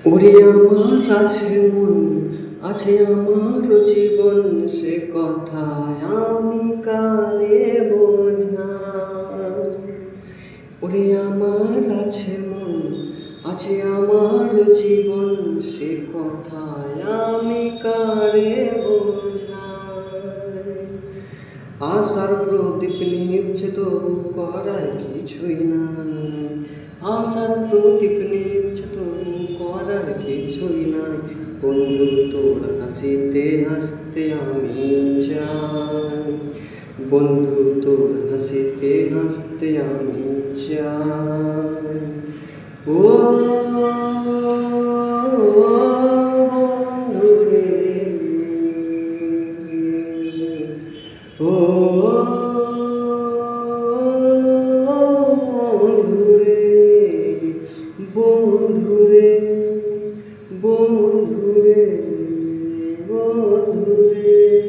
ওরে আমার আছে মন, আছে আমার জীবন, সে কথায় আমি কারে বোঝাই। ওরে আমার আছে মন, আছে আমার জীবন, সে কথায় আমি কারে বোঝাই। আশার প্রদীপ নিভছে তবু করার কিছুই নাই। আশার প্রদীপ নিভছে তবু করার কিছুই নাই। বন্ধু তোর হাসিতে হাসতে আমি চাই। বন্ধু তোর হাসিতে হাসতে আমি চাই। ও বন্ধু রে, ও বন্ধুরে, বন্ধুরে, বন্ধুরে, বন্ধুরে।